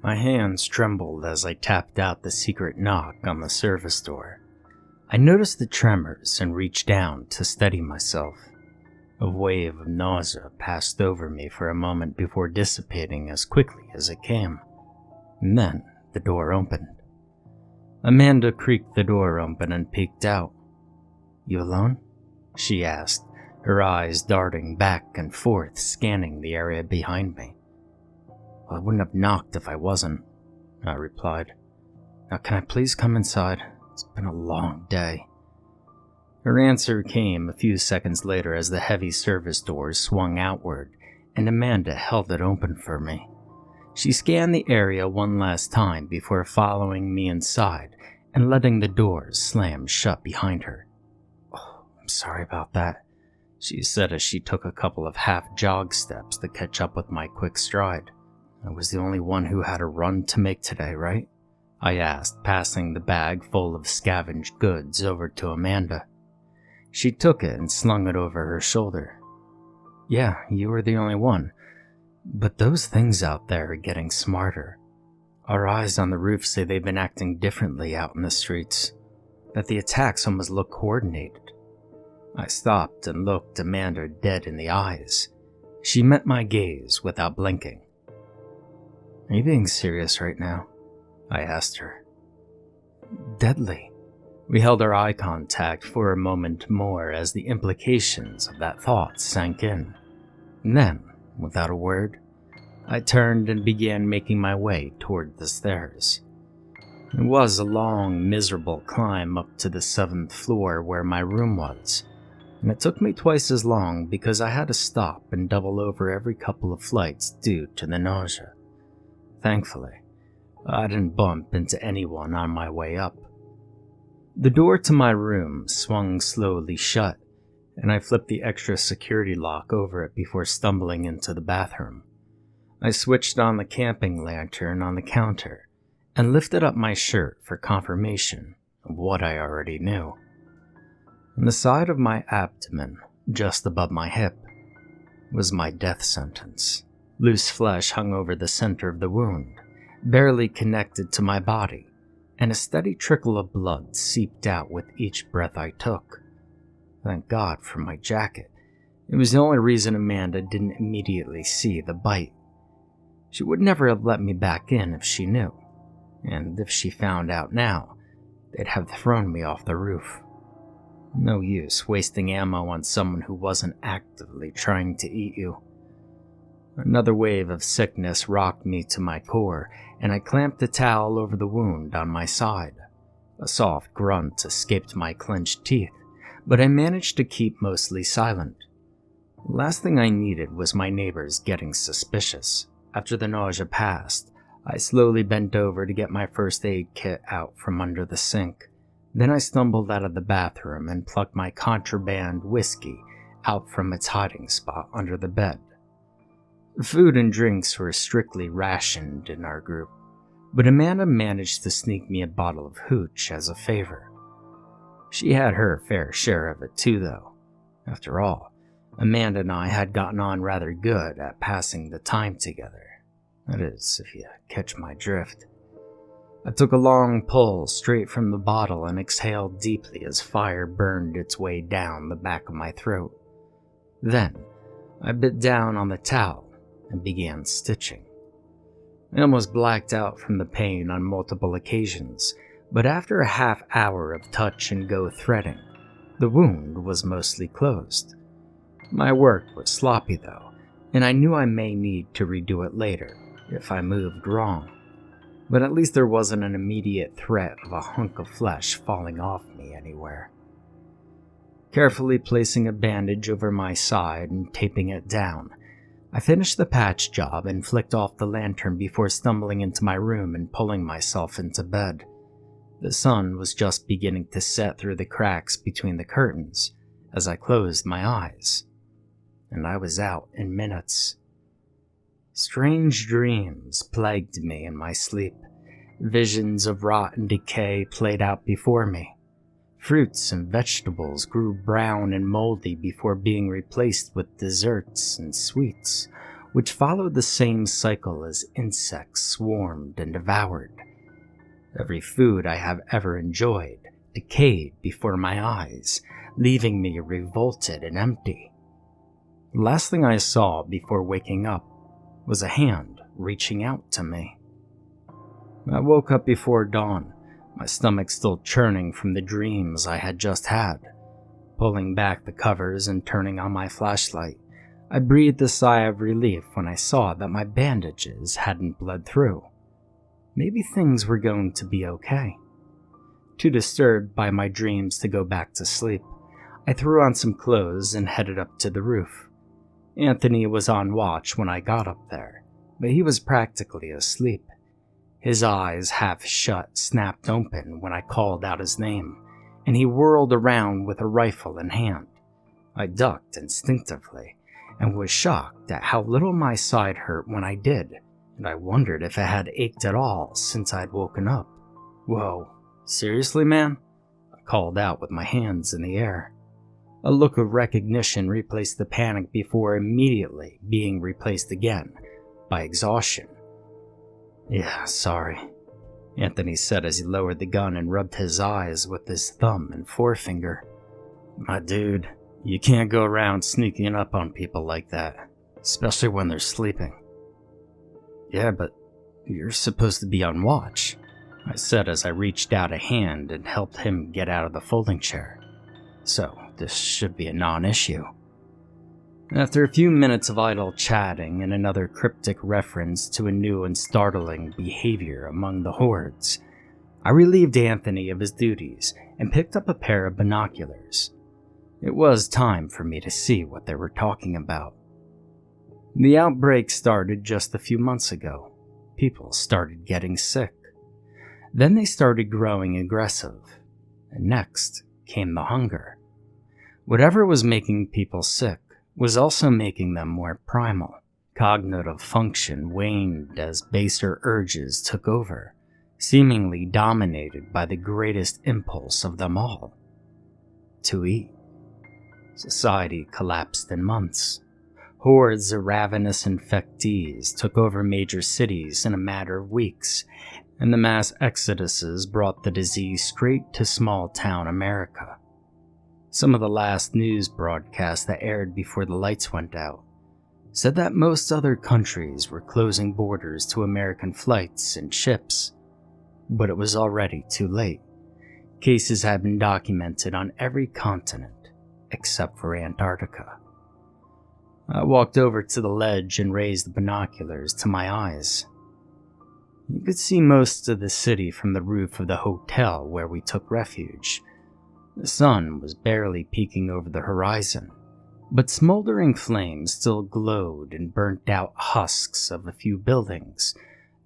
My hands trembled as I tapped out the secret knock on the service door. I noticed the tremors and reached down to steady myself. A wave of nausea passed over me for a moment before dissipating as quickly as it came. And then the door opened. Amanda creaked the door open and peeked out. "You alone?" she asked, her eyes darting back and forth, scanning the area behind me. "Well, I wouldn't have knocked if I wasn't," I replied. "Now can I please come inside? It's been a long day." Her answer came a few seconds later as the heavy service doors swung outward and Amanda held it open for me. She scanned the area one last time before following me inside and letting the doors slam shut behind her. "Oh, I'm sorry about that," she said as she took a couple of half-jog steps to catch up with my quick stride. "I was the only one who had a run to make today, right?" I asked, passing the bag full of scavenged goods over to Amanda. She took it and slung it over her shoulder. "Yeah, you were the only one. But those things out there are getting smarter. Our eyes on the roof say they've been acting differently out in the streets, that the attacks almost look coordinated." I stopped and looked Amanda dead in the eyes. She met my gaze without blinking. "Are you being serious right now?" I asked her. "Deadly." We held our eye contact for a moment more as the implications of that thought sank in. And then, without a word, I turned and began making my way toward the stairs. It was a long, miserable climb up to the 7th floor where my room was, and it took me twice as long because I had to stop and double over every couple of flights due to the nausea. Thankfully, I didn't bump into anyone on my way up. The door to my room swung slowly shut, and I flipped the extra security lock over it before stumbling into the bathroom. I switched on the camping lantern on the counter and lifted up my shirt for confirmation of what I already knew. On the side of my abdomen, just above my hip, was my death sentence. Loose flesh hung over the center of the wound, barely connected to my body, and a steady trickle of blood seeped out with each breath I took. Thank God for my jacket. It was the only reason Amanda didn't immediately see the bite. She would never have let me back in if she knew, and if she found out now, they'd have thrown me off the roof. No use wasting ammo on someone who wasn't actively trying to eat you. Another wave of sickness rocked me to my core, and I clamped the towel over the wound on my side. A soft grunt escaped my clenched teeth, but I managed to keep mostly silent. The last thing I needed was my neighbors getting suspicious. After the nausea passed, I slowly bent over to get my first aid kit out from under the sink. Then I stumbled out of the bathroom and plucked my contraband whiskey out from its hiding spot under the bed. Food and drinks were strictly rationed in our group, but Amanda managed to sneak me a bottle of hooch as a favor. She had her fair share of it too, though. After all, Amanda and I had gotten on rather good at passing the time together. That is, if you catch my drift. I took a long pull straight from the bottle and exhaled deeply as fire burned its way down the back of my throat. Then, I bit down on the towel and began stitching. I almost blacked out from the pain on multiple occasions, but after a half hour of touch and go threading, the wound was mostly closed. My work was sloppy though, and I knew I may need to redo it later if I moved wrong. But at least there wasn't an immediate threat of a hunk of flesh falling off me anywhere. Carefully placing a bandage over my side and taping it down, I finished the patch job and flicked off the lantern before stumbling into my room and pulling myself into bed. The sun was just beginning to set through the cracks between the curtains as I closed my eyes, and I was out in minutes. Strange dreams plagued me in my sleep. Visions of rot and decay played out before me. Fruits and vegetables grew brown and moldy before being replaced with desserts and sweets, which followed the same cycle as insects swarmed and devoured. Every food I have ever enjoyed decayed before my eyes, leaving me revolted and empty. The last thing I saw before waking up was a hand reaching out to me. I woke up before dawn, my stomach still churning from the dreams I had just had. Pulling back the covers and turning on my flashlight, I breathed a sigh of relief when I saw that my bandages hadn't bled through. Maybe things were going to be okay. Too disturbed by my dreams to go back to sleep, I threw on some clothes and headed up to the roof. Anthony was on watch when I got up there, but he was practically asleep. His eyes, half shut, snapped open when I called out his name, and he whirled around with a rifle in hand. I ducked instinctively, and was shocked at how little my side hurt when I did, and I wondered if it had ached at all since I'd woken up. "Whoa, seriously, man?" I called out with my hands in the air. A look of recognition replaced the panic before immediately being replaced again by exhaustion. "Yeah, sorry," Anthony said as he lowered the gun and rubbed his eyes with his thumb and forefinger. "My dude, you can't go around sneaking up on people like that, especially when they're sleeping." "Yeah, but you're supposed to be on watch," I said as I reached out a hand and helped him get out of the folding chair. "So this should be a non-issue." After a few minutes of idle chatting and another cryptic reference to a new and startling behavior among the hordes, I relieved Anthony of his duties and picked up a pair of binoculars. It was time for me to see what they were talking about. The outbreak started just a few months ago. People started getting sick. Then they started growing aggressive. And next came the hunger. Whatever was making people sick was also making them more primal. Cognitive function waned as baser urges took over, seemingly dominated by the greatest impulse of them all: to eat. Society collapsed in months. Hordes of ravenous infectees took over major cities in a matter of weeks, and the mass exoduses brought the disease straight to small-town America. Some of the last news broadcasts that aired before the lights went out said that most other countries were closing borders to American flights and ships, but it was already too late. Cases had been documented on every continent except for Antarctica. I walked over to the ledge and raised the binoculars to my eyes. You could see most of the city from the roof of the hotel where we took refuge. The sun was barely peeking over the horizon, but smoldering flames still glowed and burnt out husks of a few buildings,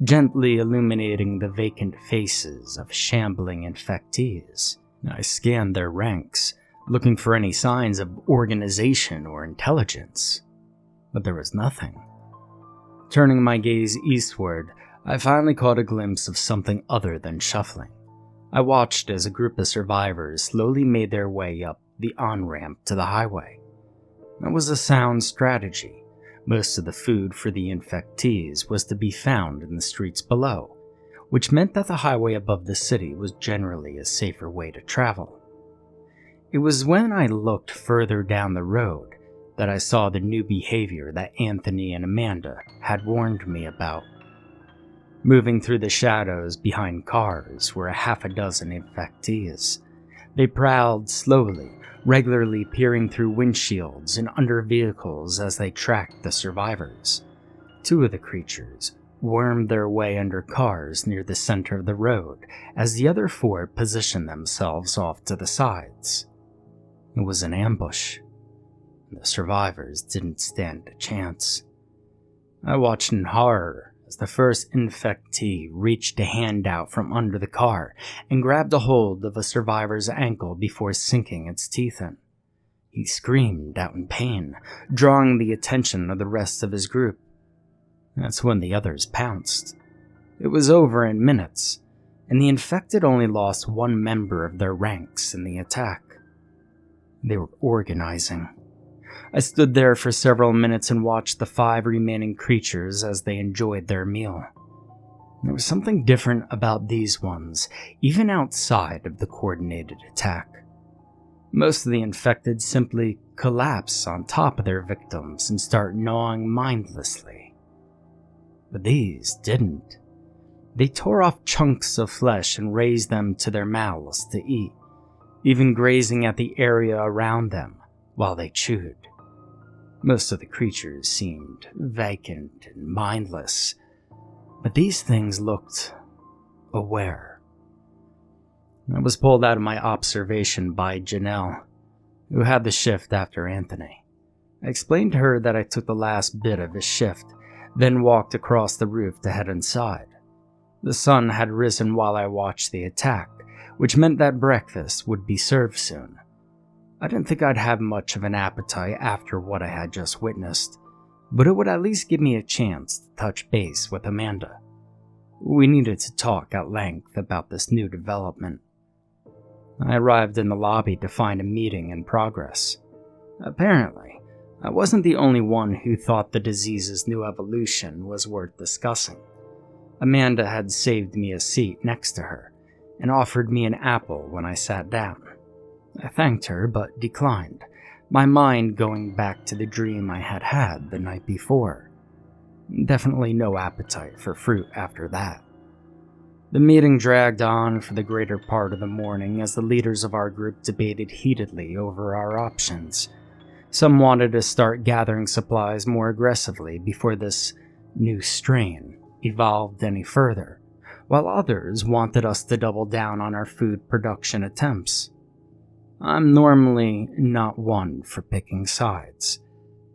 gently illuminating the vacant faces of shambling infectees. I scanned their ranks, looking for any signs of organization or intelligence, but there was nothing. Turning my gaze eastward, I finally caught a glimpse of something other than shuffling. I watched as a group of survivors slowly made their way up the on-ramp to the highway. That was a sound strategy. Most of the food for the infectees was to be found in the streets below, which meant that the highway above the city was generally a safer way to travel. It was when I looked further down the road that I saw the new behavior that Anthony and Amanda had warned me about. Moving through the shadows behind cars were a half a dozen infectees. They prowled slowly, regularly peering through windshields and under vehicles as they tracked the survivors. Two of the creatures wormed their way under cars near the center of the road as the other four positioned themselves off to the sides. It was an ambush. The survivors didn't stand a chance. I watched in horror as the first infectee reached a hand out from under the car and grabbed a hold of a survivor's ankle before sinking its teeth in. He screamed out in pain, drawing the attention of the rest of his group. That's when the others pounced. It was over in minutes, and the infected only lost one member of their ranks in the attack. They were organizing. I stood there for several minutes and watched the 5 remaining creatures as they enjoyed their meal. There was something different about these ones, even outside of the coordinated attack. Most of the infected simply collapse on top of their victims and start gnawing mindlessly. But these didn't. They tore off chunks of flesh and raised them to their mouths to eat, even grazing at the area around them while they chewed. Most of the creatures seemed vacant and mindless, but these things looked aware. I was pulled out of my observation by Shaniel, who had the shift after Anthony. I explained to her that I took the last bit of his shift, then walked across the roof to head inside. The sun had risen while I watched the attack, which meant that breakfast would be served soon. I didn't think I'd have much of an appetite after what I had just witnessed, but it would at least give me a chance to touch base with Amanda. We needed to talk at length about this new development. I arrived in the lobby to find a meeting in progress. Apparently, I wasn't the only one who thought the disease's new evolution was worth discussing. Amanda had saved me a seat next to her and offered me an apple when I sat down. I thanked her but declined, my mind going back to the dream I had had the night before. Definitely no appetite for fruit after that. The meeting dragged on for the greater part of the morning as the leaders of our group debated heatedly over our options. Some wanted to start gathering supplies more aggressively before this new strain evolved any further, while others wanted us to double down on our food production attempts. I'm normally not one for picking sides,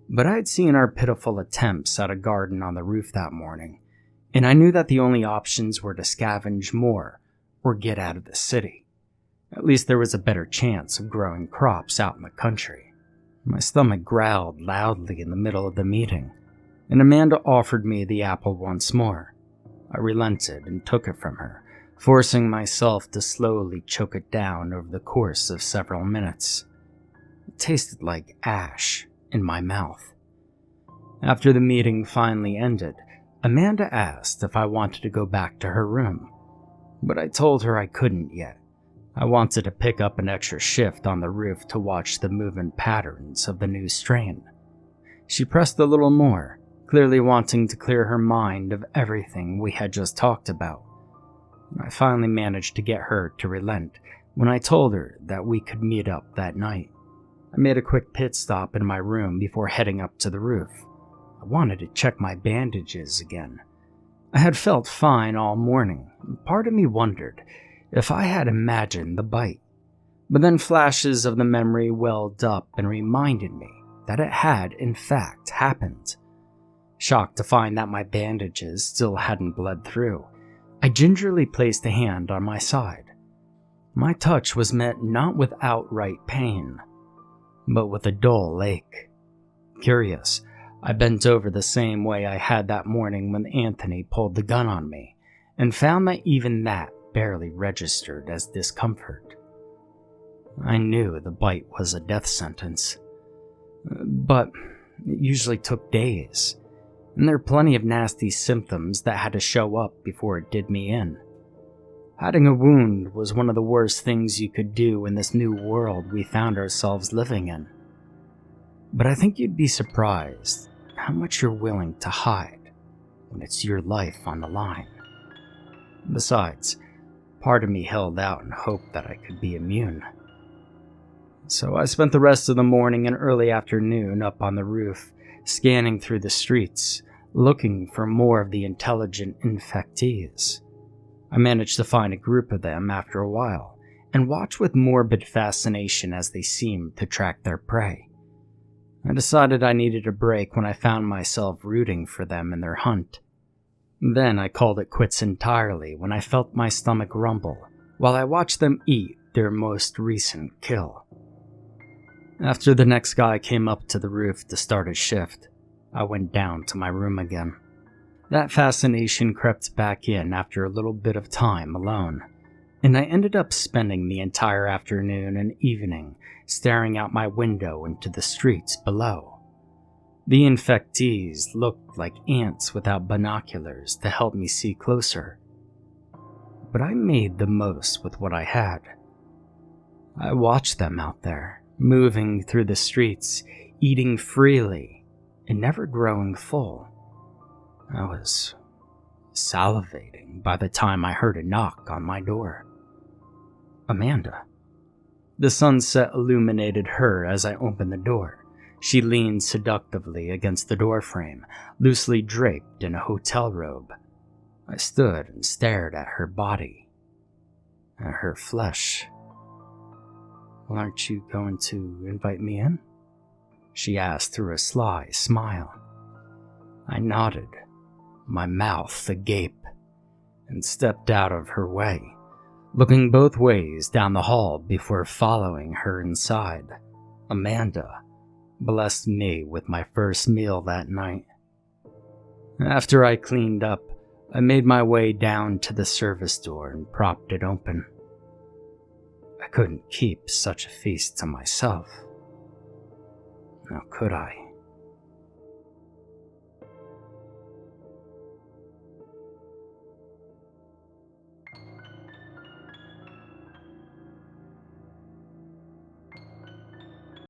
but I'd seen our pitiful attempts at a garden on the roof that morning, and I knew that the only options were to scavenge more or get out of the city. At least there was a better chance of growing crops out in the country. My stomach growled loudly in the middle of the meeting, and Amanda offered me the apple once more. I relented and took it from her, forcing myself to slowly choke it down over the course of several minutes. It tasted like ash in my mouth. After the meeting finally ended, Amanda asked if I wanted to go back to her room, but I told her I couldn't yet. I wanted to pick up an extra shift on the roof to watch the movement patterns of the new strain. She pressed a little more, clearly wanting to clear her mind of everything we had just talked about. I finally managed to get her to relent when I told her that we could meet up that night. I made a quick pit stop in my room before heading up to the roof. I wanted to check my bandages again. I had felt fine all morning. Part of me wondered if I had imagined the bite, but then flashes of the memory welled up and reminded me that it had in fact happened. Shocked to find that my bandages still hadn't bled through, I gingerly placed a hand on my side. My touch was met not with outright pain, but with a dull ache. Curious, I bent over the same way I had that morning when Anthony pulled the gun on me, and found that even that barely registered as discomfort. I knew the bite was a death sentence, but it usually took days, and there are plenty of nasty symptoms that had to show up before it did me in. Hiding a wound was one of the worst things you could do in this new world we found ourselves living in. But I think you'd be surprised how much you're willing to hide when it's your life on the line. Besides, part of me held out and hoped that I could be immune. So I spent the rest of the morning and early afternoon up on the roof, scanning through the streets, looking for more of the intelligent infectees. I managed to find a group of them after a while, and watched with morbid fascination as they seemed to track their prey. I decided I needed a break when I found myself rooting for them in their hunt. Then I called it quits entirely when I felt my stomach rumble while I watched them eat their most recent kill. After the next guy came up to the roof to start his shift, I went down to my room again. That fascination crept back in after a little bit of time alone. and I ended up spending the entire afternoon and evening staring out my window into the streets below. The infectees looked like ants without binoculars to help me see closer, but I made the most with what I had. I watched them out there, moving through the streets, eating freely, and never growing full. I was salivating by the time I heard a knock on my door. Amanda. The sunset illuminated her as I opened the door. She leaned seductively against the doorframe, loosely draped in a hotel robe. I stood and stared at her body, at her flesh. "Well, aren't you going to invite me in?" she asked through a sly smile. I nodded, my mouth agape, and stepped out of her way, looking both ways down the hall before following her inside. Amanda blessed me with my first meal that night. After I cleaned up, I made my way down to the service door and propped it open. I couldn't keep such a feast to myself. Now could I?